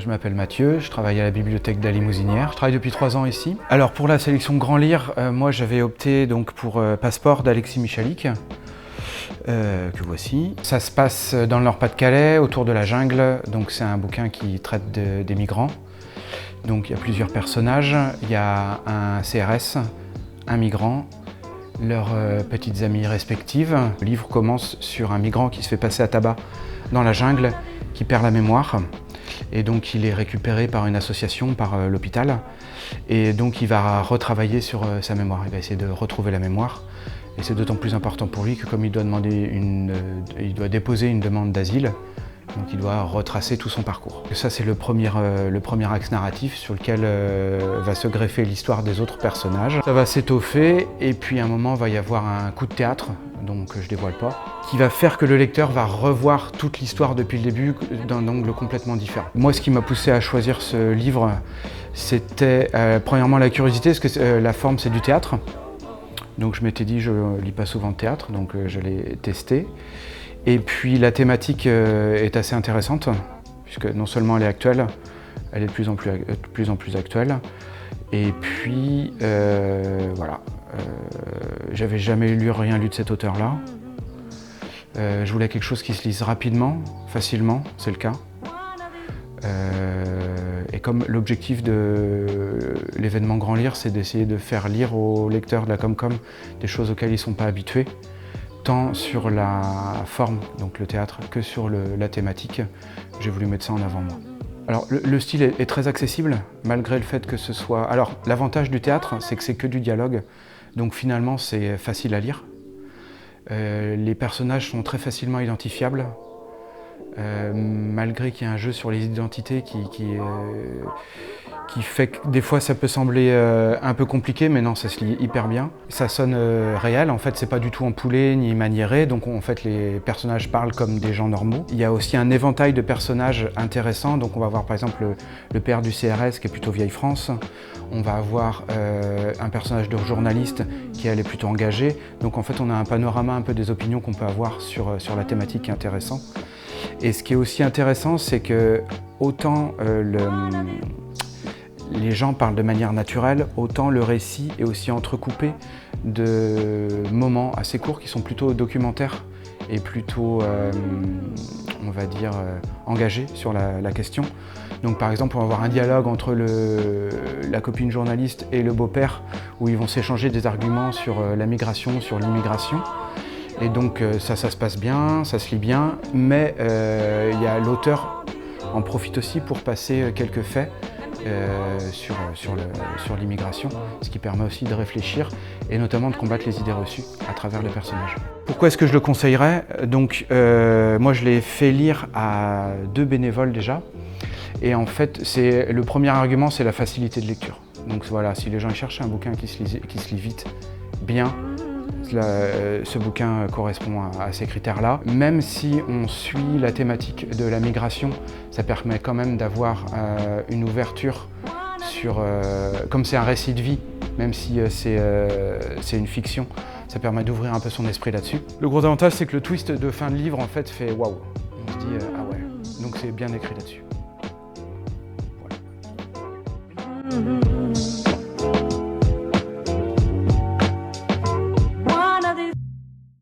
je m'appelle Mathieu, je travaille à la bibliothèque de la Limousinière. Je travaille depuis 3 ans ici. Alors pour la sélection Grand Lire, moi j'avais opté donc pour Passeport d'Alexis Michalik, que voici. Ça se passe dans le Nord-Pas-de-Calais, autour de la jungle, donc c'est un bouquin qui traite des migrants. Donc il y a plusieurs personnages, il y a un CRS, un migrant, leurs petites amies respectives. Le livre commence sur un migrant qui se fait passer à tabac dans la jungle, qui perd la mémoire. Et donc il est récupéré par une association, par l'hôpital. Et donc il va retravailler sur sa mémoire, il va essayer de retrouver la mémoire. Et c'est d'autant plus important pour lui que comme il doit déposer une demande d'asile, donc il doit retracer tout son parcours. Et ça c'est le premier axe narratif sur lequel va se greffer l'histoire des autres personnages. Ça va s'étoffer et puis à un moment il va y avoir un coup de théâtre, donc je dévoile pas, qui va faire que le lecteur va revoir toute l'histoire depuis le début d'un angle complètement différent. Moi ce qui m'a poussé à choisir ce livre, c'était premièrement la curiosité, parce que la forme c'est du théâtre. Donc je m'étais dit je lis pas souvent de théâtre, donc je l'ai testé. Et puis la thématique est assez intéressante, puisque non seulement elle est actuelle, elle est de plus en plus actuelle. Et puis voilà, j'avais jamais rien lu de cet auteur-là. Je voulais quelque chose qui se lise rapidement, facilement, c'est le cas. Et comme l'objectif de l'événement Grand Lire, c'est d'essayer de faire lire aux lecteurs de la Comcom des choses auxquelles ils ne sont pas habitués, tant sur la forme, donc le théâtre, que sur la thématique. J'ai voulu mettre ça en avant moi. Alors le style est très accessible, malgré le fait que ce soit... Alors l'avantage du théâtre, c'est que c'est que du dialogue, donc finalement c'est facile à lire. Les personnages sont très facilement identifiables, malgré qu'il y ait un jeu sur les identités qui fait que des fois ça peut sembler un peu compliqué, mais non, ça se lit hyper bien. Ça sonne réel, en fait c'est pas du tout empoulé ni maniéré, donc en fait les personnages parlent comme des gens normaux. Il y a aussi un éventail de personnages intéressants, donc on va voir par exemple le père du CRS qui est plutôt vieille France, on va avoir un personnage de journaliste qui elle est plutôt engagée, donc en fait on a un panorama un peu des opinions qu'on peut avoir sur la thématique qui est intéressant. Et ce qui est aussi intéressant, c'est que autant les gens parlent de manière naturelle, autant le récit est aussi entrecoupé de moments assez courts qui sont plutôt documentaires et plutôt, on va dire, engagés sur la question. Donc par exemple, on va avoir un dialogue entre la copine journaliste et le beau-père où ils vont s'échanger des arguments sur la migration, sur l'immigration. Et donc ça se passe bien, ça se lit bien, mais l'auteur en profite aussi pour passer quelques faits sur l'immigration, ce qui permet aussi de réfléchir et notamment de combattre les idées reçues à travers les personnages. Pourquoi est-ce que je le conseillerais? Donc moi je l'ai fait lire à 2 bénévoles déjà, et en fait le premier argument c'est la facilité de lecture. Donc voilà, si les gens cherchent un bouquin qui se lit vite, bien, ce bouquin correspond à ces critères-là. Même si on suit la thématique de la migration, ça permet quand même d'avoir une ouverture sur... comme c'est un récit de vie, même si c'est une fiction, ça permet d'ouvrir un peu son esprit là-dessus. Le gros avantage, c'est que le twist de fin de livre, en fait, fait waouh. On se dit, ah ouais, donc c'est bien écrit là-dessus. Voilà.